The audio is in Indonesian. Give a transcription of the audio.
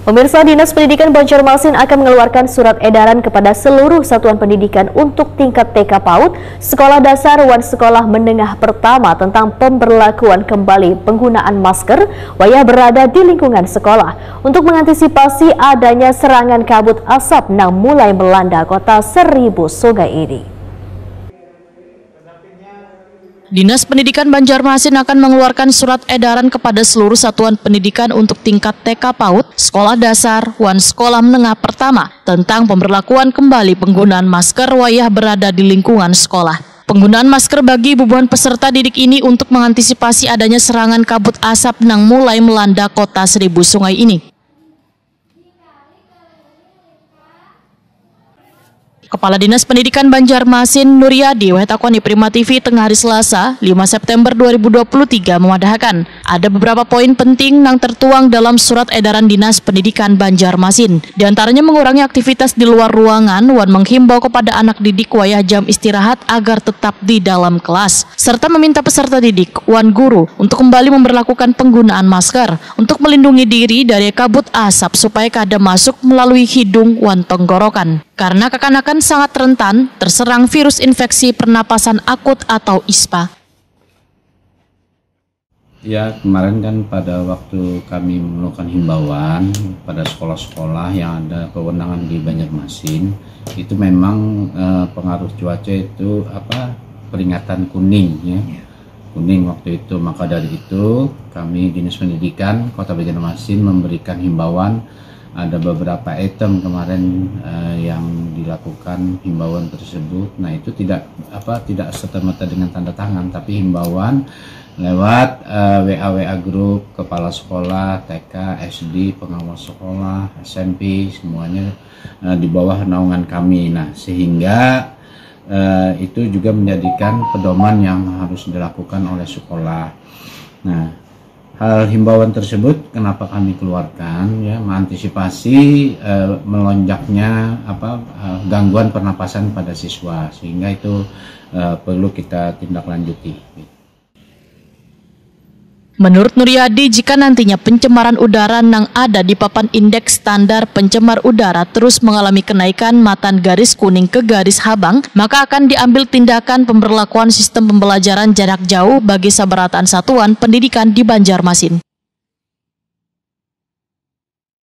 Pemirsa, Dinas Pendidikan Banjarmasin akan mengeluarkan surat edaran kepada seluruh satuan pendidikan untuk tingkat TK PAUD, sekolah dasar, dan sekolah menengah pertama tentang pemberlakuan kembali penggunaan masker wayah berada di lingkungan sekolah untuk mengantisipasi adanya serangan kabut asap yang mulai melanda kota Seribu Sungai ini. Dinas Pendidikan Banjarmasin akan mengeluarkan surat edaran kepada seluruh satuan pendidikan untuk tingkat TK PAUD, sekolah dasar, dan sekolah menengah pertama tentang pemberlakuan kembali penggunaan masker wayah berada di lingkungan sekolah. Penggunaan masker bagi ribuan peserta didik ini untuk mengantisipasi adanya serangan kabut asap yang mulai melanda kota Seribu Sungai ini. Kepala Dinas Pendidikan Banjarmasin Nuryadi Wetakoni Prima TV tengah hari Selasa 5 September 2023 memadahkan ada beberapa poin penting yang tertuang dalam surat edaran Dinas Pendidikan Banjarmasin. Di antaranya mengurangi aktivitas di luar ruangan dan menghimbau kepada anak didik wayah jam istirahat agar tetap di dalam kelas, serta meminta peserta didik wan guru untuk kembali memberlakukan penggunaan masker untuk melindungi diri dari kabut asap supaya kada masuk melalui hidung wan tenggorokan. Karena kekanakan sangat rentan terserang virus infeksi pernapasan akut atau ISPA. Ya, kemarin kan pada waktu kami melakukan himbauan pada sekolah-sekolah yang ada kewenangan di Banjarmasin, itu memang pengaruh cuaca itu peringatan kuning ya. Kuning waktu itu, maka dari itu kami Dinas Pendidikan Kota Banjarmasin memberikan himbauan. Ada beberapa item kemarin yang dilakukan himbauan tersebut. Nah, itu tidak serta-merta dengan tanda tangan, tapi himbauan lewat WA grup kepala sekolah, TK, SD, pengawas sekolah, SMP, semuanya di bawah naungan kami. Nah, sehingga itu juga menjadikan pedoman yang harus dilakukan oleh sekolah. Nah, hal himbauan tersebut kenapa kami keluarkan ya, mengantisipasi melonjaknya gangguan pernapasan pada siswa, sehingga itu perlu kita tindak lanjuti. Menurut Nuryadi, jika nantinya pencemaran udara yang ada di papan indeks standar pencemar udara terus mengalami kenaikan matan garis kuning ke garis habang, maka akan diambil tindakan pemberlakuan sistem pembelajaran jarak jauh bagi sabarataan satuan pendidikan di Banjarmasin.